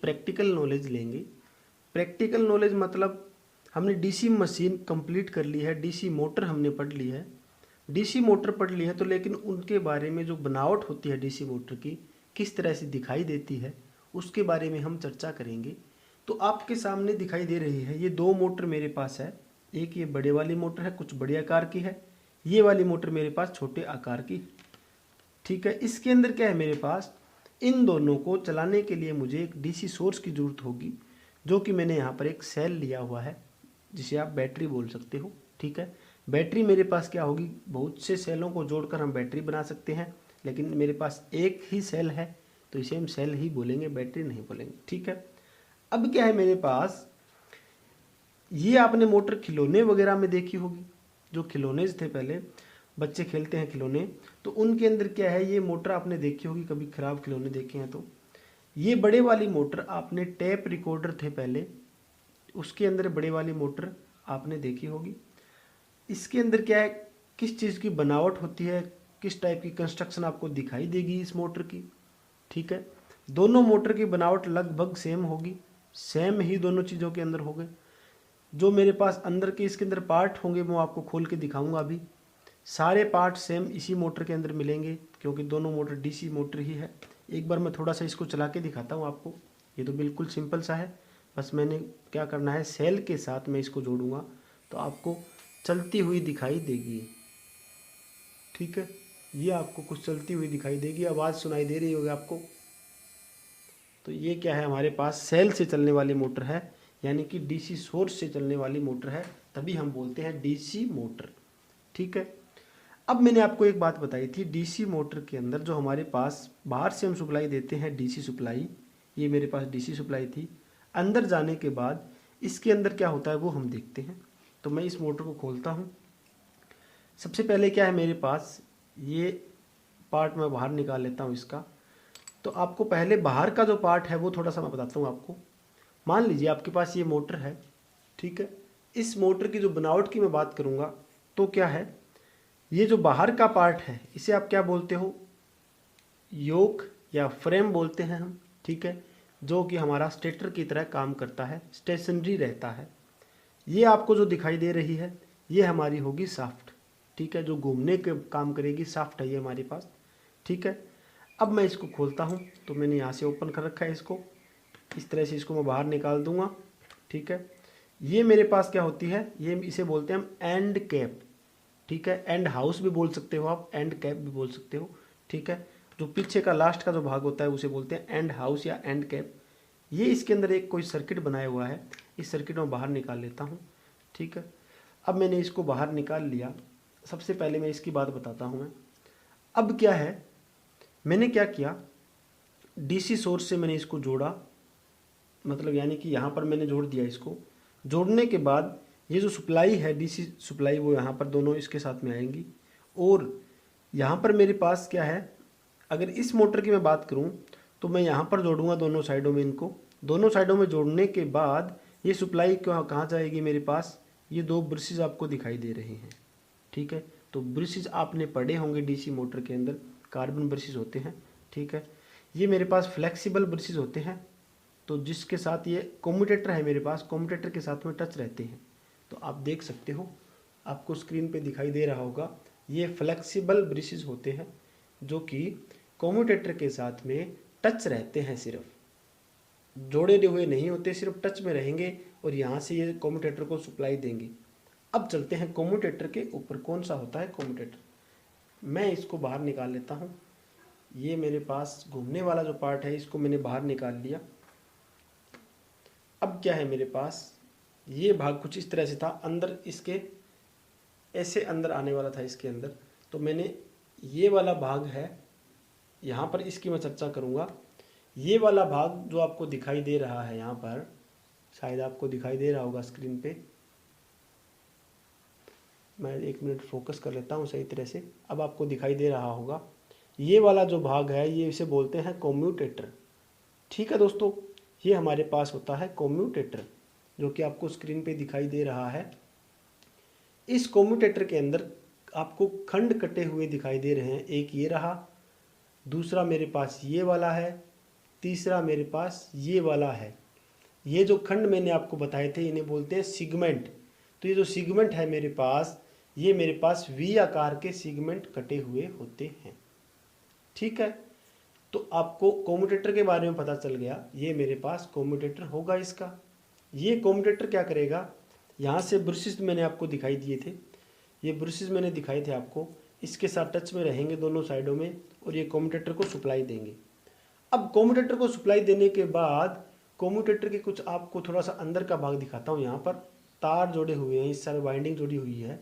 Practical knowledge लेंगे। Practical knowledge मतलब हमने डीसी मशीन कंप्लीट कर ली है, डीसी मोटर हमने पढ़ ली है। डीसी मोटर पढ़ ली है तो लेकिन उनके बारे में जो बनावट होती है डीसी मोटर की, किस तरह से दिखाई देती है, उसके बारे में हम चर्चा करेंगे। तो आपके सामने दिखाई दे रही है ये दो मोटर मेरे पास है। एक ये बड़े वाली मोटर है, कुछ बड़े आकार की है। ये वाली मोटर मेरे पास छोटे आकार की। ठीक है, इसके अंदर क्या है मेरे पास, इन दोनों को चलाने के लिए मुझे एक डीसी सोर्स की ज़रूरत होगी, जो कि मैंने यहाँ पर एक सेल लिया हुआ है, जिसे आप बैटरी बोल सकते हो। ठीक है, बैटरी मेरे पास क्या होगी, बहुत से सेलों को जोड़कर हम बैटरी बना सकते हैं, लेकिन मेरे पास एक ही सेल है तो इसे हम सेल ही बोलेंगे, बैटरी नहीं बोलेंगे। ठीक है, अब क्या है मेरे पास, ये आपने मोटर खिलौने वगैरह में देखी होगी, जो खिलौने थे पहले बच्चे खेलते हैं खिलौने, तो उनके अंदर क्या है, ये मोटर आपने देखी होगी, कभी खराब खिलौने देखे हैं तो। ये बड़े वाली मोटर आपने टेप रिकॉर्डर थे पहले, उसके अंदर बड़े वाली मोटर आपने देखी होगी। इसके अंदर क्या है, किस चीज़ की बनावट होती है, किस टाइप की कंस्ट्रक्शन आपको दिखाई देगी इस मोटर की। ठीक है, दोनों मोटर की बनावट लगभग सेम होगी, सेम ही दोनों चीज़ों के अंदर होंगे। जो मेरे पास अंदर के इसके अंदर पार्ट होंगे वो आपको खोल के दिखाऊंगा अभी। सारे पार्ट सेम इसी मोटर के अंदर मिलेंगे, क्योंकि दोनों मोटर डीसी मोटर ही है। एक बार मैं थोड़ा सा इसको चला के दिखाता हूँ आपको। ये तो बिल्कुल सिंपल सा है, बस मैंने क्या करना है, सेल के साथ मैं इसको जोड़ूंगा तो आपको चलती हुई दिखाई देगी। ठीक है, ये आपको कुछ चलती हुई दिखाई देगी, आवाज़ सुनाई दे रही होगी आपको। तो ये क्या है, हमारे पास सेल से चलने वाली मोटर है, यानी कि डीसी सोर्स से चलने वाली मोटर है, तभी हम बोलते हैं डीसी मोटर। ठीक है, अब मैंने आपको एक बात बताई थी, डीसी मोटर के अंदर जो हमारे पास बाहर से हम सप्लाई देते हैं डीसी सप्लाई, ये मेरे पास डीसी सप्लाई थी। अंदर जाने के बाद इसके अंदर क्या होता है वो हम देखते हैं। तो मैं इस मोटर को खोलता हूँ। सबसे पहले क्या है मेरे पास, ये पार्ट मैं बाहर निकाल लेता हूँ इसका। तो आपको पहले बाहर का जो पार्ट है वो थोड़ा सा मैं बताता हूँ आपको। मान लीजिए आपके पास ये मोटर है। ठीक है, इस मोटर की जो बनावट की मैं बात करूँगा तो क्या है, ये जो बाहर का पार्ट है इसे आप क्या बोलते हो, योक या फ्रेम बोलते हैं हम। ठीक है, जो कि हमारा स्टेटर की तरह काम करता है, स्टेशनरी रहता है। ये आपको जो दिखाई दे रही है ये हमारी होगी शाफ्ट। ठीक है, जो घूमने के काम करेगी शाफ्ट है ये हमारे पास। ठीक है, अब मैं इसको खोलता हूँ, तो मैंने यहाँ से ओपन कर रखा है इसको, इस तरह से इसको मैं बाहर निकाल दूंगा। ठीक है, ये मेरे पास क्या होती है, ये इसे बोलते हैं हम एंड कैप। ठीक है, एंड हाउस भी बोल सकते हो आप, एंड कैप भी बोल सकते हो। ठीक है, जो पीछे का लास्ट का जो भाग होता है उसे बोलते हैं एंड हाउस या एंड कैप। ये इसके अंदर एक कोई सर्किट बनाया हुआ है, इस सर्किट में बाहर निकाल लेता हूँ। ठीक है, अब मैंने इसको बाहर निकाल लिया। सबसे पहले मैं इसकी बात बताता हूँ मैं। अब क्या है, मैंने क्या किया, डीसी सोर्स से मैंने इसको जोड़ा, मतलब यानी कि यहाँ पर मैंने जोड़ दिया इसको। जोड़ने के बाद ये जो सप्लाई है डीसी सप्लाई वो यहाँ पर दोनों इसके साथ में आएंगी। और यहाँ पर मेरे पास क्या है, अगर इस मोटर की मैं बात करूँ तो मैं यहाँ पर जोड़ूंगा दोनों साइडों में इनको। दोनों साइडों में जोड़ने के बाद ये सप्लाई कहाँ जाएगी मेरे पास, ये दो ब्रशेज आपको दिखाई दे रहे हैं। ठीक है, तो ब्रशेज आपने पढ़े होंगे डीसी मोटर के अंदर, कार्बन ब्रशेज होते हैं। ठीक है, ये मेरे पास फ्लेक्सिबल ब्रशेज होते हैं, तो जिसके साथ ये कम्यूटेटर है मेरे पास, कम्यूटेटर के साथ में टच रहते हैं। तो आप देख सकते हो, आपको स्क्रीन पे दिखाई दे रहा होगा, ये फ्लेक्सिबल ब्रशेज होते हैं जो कि कम्यूटेटर के साथ में टच रहते हैं, सिर्फ जोड़े हुए नहीं होते, सिर्फ टच में रहेंगे और यहाँ से ये कम्यूटेटर को सप्लाई देंगे। अब चलते हैं कम्यूटेटर के ऊपर, कौन सा होता है कम्यूटेटर। मैं इसको बाहर निकाल लेता हूँ। ये मेरे पास घूमने वाला जो पार्ट है इसको मैंने बाहर निकाल लिया। अब क्या है मेरे पास, ये भाग कुछ इस तरह से था, अंदर इसके ऐसे अंदर आने वाला था इसके अंदर। तो मैंने ये वाला भाग है, यहाँ पर इसकी मैं चर्चा करूँगा। ये वाला भाग जो आपको दिखाई दे रहा है यहाँ पर, शायद आपको दिखाई दे रहा होगा स्क्रीन पे, मैं एक मिनट फोकस कर लेता हूँ सही तरह से। अब आपको दिखाई दे रहा होगा, ये वाला जो भाग है ये इसे बोलते हैं कम्यूटेटर। ठीक है दोस्तों, ये हमारे पास होता है कम्यूटेटर, जो कि आपको स्क्रीन पे दिखाई दे रहा है। इस कम्यूटेटर के अंदर आपको खंड कटे हुए दिखाई दे रहे हैं, एक ये रहा, दूसरा मेरे पास ये वाला है, तीसरा मेरे पास ये वाला है। ये जो खंड मैंने आपको बताए थे इन्हें बोलते हैं सिगमेंट। तो ये जो सिगमेंट है मेरे पास, ये मेरे पास वी आकार के सिगमेंट कटे हुए होते हैं। ठीक है, तो आपको कम्यूटेटर के बारे में पता चल गया। ये मेरे पास कम्यूटेटर होगा इसका। ये कम्यूटेटर क्या करेगा, यहाँ से ब्रशेस मैंने आपको दिखाई दिए थे, ये ब्रशेस मैंने दिखाए थे आपको, इसके साथ टच में रहेंगे दोनों साइडों में और ये कम्यूटेटर को सप्लाई देंगे। अब कम्यूटेटर को सप्लाई देने के बाद कम्यूटेटर के कुछ आपको थोड़ा सा अंदर का भाग दिखाता हूँ। यहाँ पर तार जोड़े हुए हैं, इस सारे वाइंडिंग जुड़ी हुई है,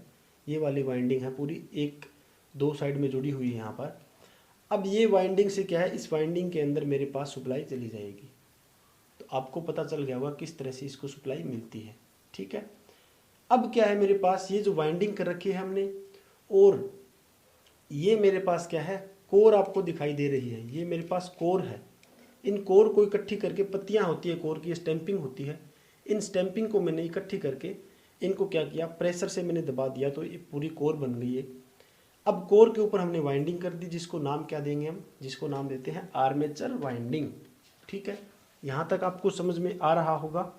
ये वाली वाइंडिंग है पूरी, एक दो साइड में जुड़ी हुई है यहाँ पर। अब ये वाइंडिंग से क्या है, इस वाइंडिंग के अंदर मेरे पास सप्लाई चली जाएगी। तो आपको पता चल गया होगा किस तरह से इसको सप्लाई मिलती है। ठीक है, अब क्या है मेरे पास, ये जो वाइंडिंग कर रखी है हमने, और ये मेरे पास क्या है, कोर आपको दिखाई दे रही है, ये मेरे पास कोर है। इन कोर को इकट्ठी करके, पत्तियां होती है कोर की, स्टैंपिंग होती है, इन स्टैंपिंग को मैंने इकट्ठी करके इनको क्या किया, प्रेशर से मैंने दबा दिया, तो ये पूरी कोर बन गई है। अब कोर के ऊपर हमने वाइंडिंग कर दी, जिसको नाम क्या देंगे हम, जिसको नाम देते हैं आर्मेचर वाइंडिंग। ठीक है, यहाँ तक आपको समझ में आ रहा होगा,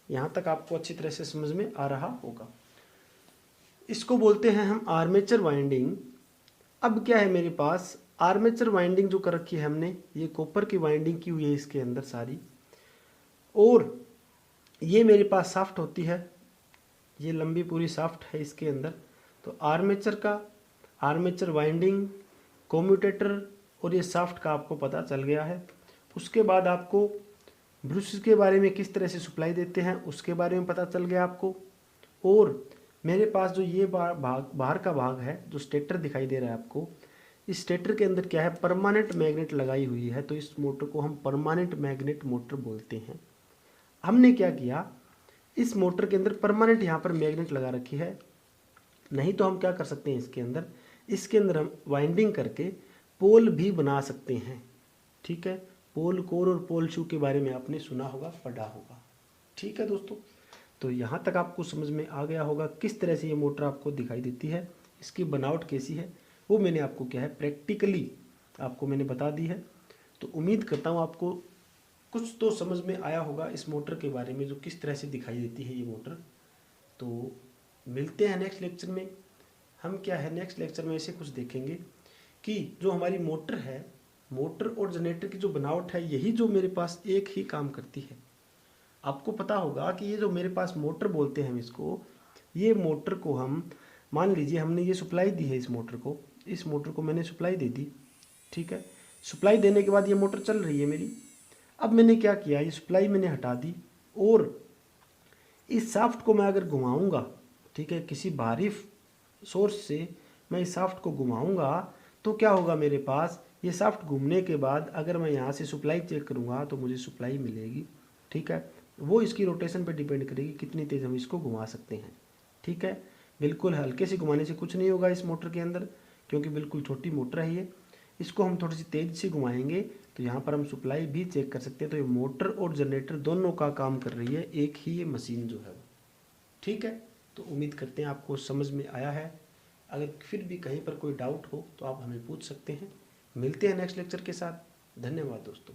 यहाँ तक आपको अच्छी तरह से समझ में आ रहा होगा। इसको बोलते हैं हम आर्मेचर वाइंडिंग। अब क्या है मेरे पास, आर्मेचर वाइंडिंग जो कर रखी है हमने, ये कॉपर की वाइंडिंग की हुई है इसके अंदर सारी, और ये मेरे पास शाफ्ट होती है, ये लंबी पूरी शाफ्ट है इसके अंदर। तो आर्मेचर का, आर्मेचर वाइंडिंग, कम्यूटेटर और ये शाफ्ट का आपको पता चल गया है। उसके बाद आपको ब्रश के बारे में, किस तरह से सप्लाई देते हैं उसके बारे में पता चल गया आपको। और मेरे पास जो ये बाहर का भाग है, जो स्टेटर दिखाई दे रहा है आपको, इस स्टेटर के अंदर क्या है, परमानेंट मैग्नेट लगाई हुई है। तो इस मोटर को हम परमानेंट मैग्नेट मोटर बोलते हैं। हमने क्या किया, इस मोटर के अंदर परमानेंट यहाँ पर मैग्नेट लगा रखी है। नहीं तो हम क्या कर सकते हैं, इसके अंदर हम वाइंडिंग करके पोल भी बना सकते हैं। ठीक है, पोल कोर और पोल शू के बारे में आपने सुना होगा, पढ़ा होगा। ठीक है दोस्तों, तो यहाँ तक आपको समझ में आ गया होगा किस तरह से ये मोटर आपको दिखाई देती है, इसकी बनावट कैसी है, वो मैंने आपको क्या है प्रैक्टिकली आपको मैंने बता दी है। तो उम्मीद करता हूँ आपको कुछ तो समझ में आया होगा इस मोटर के बारे में, जो किस तरह से दिखाई देती है ये मोटर। तो मिलते हैं नेक्स्ट लेक्चर में। हम क्या है नेक्स्ट लेक्चर में ऐसे कुछ देखेंगे कि जो हमारी मोटर है, मोटर और जनरेटर की जो बनावट है, यही जो मेरे पास एक ही काम करती है। आपको पता होगा कि ये जो मेरे पास मोटर बोलते हैं हम इसको, ये मोटर को हम मान लीजिए हमने ये सप्लाई दी है इस मोटर को मैंने सप्लाई दे दी। ठीक है, सप्लाई देने के बाद ये मोटर चल रही है मेरी। अब मैंने क्या किया, ये सप्लाई मैंने हटा दी और इस शाफ्ट को मैं अगर घुमाऊंगा, ठीक है, किसी बाहरी सोर्स से मैं इस शाफ्ट को घुमाऊंगा, तो क्या होगा मेरे पास, ये शाफ्ट घूमने के बाद अगर मैं यहाँ से सप्लाई चेक करूँगा तो मुझे सप्लाई मिलेगी। ठीक है, वो इसकी रोटेशन पे डिपेंड करेगी कितनी तेज़ हम इसको घुमा सकते हैं। ठीक है, बिल्कुल हल्के से घुमाने से कुछ नहीं होगा इस मोटर के अंदर, क्योंकि बिल्कुल छोटी मोटर है ये। इसको हम थोड़ी सी तेज़ से घुमाएंगे तो यहाँ पर हम सप्लाई भी चेक कर सकते हैं। तो ये मोटर और जनरेटर दोनों का काम कर रही है एक ही ये मशीन जो है। ठीक है, तो उम्मीद करते हैं आपको समझ में आया है। अगर फिर भी कहीं पर कोई डाउट हो तो आप हमें पूछ सकते हैं। मिलते हैं नेक्स्ट लेक्चर के साथ। धन्यवाद दोस्तों।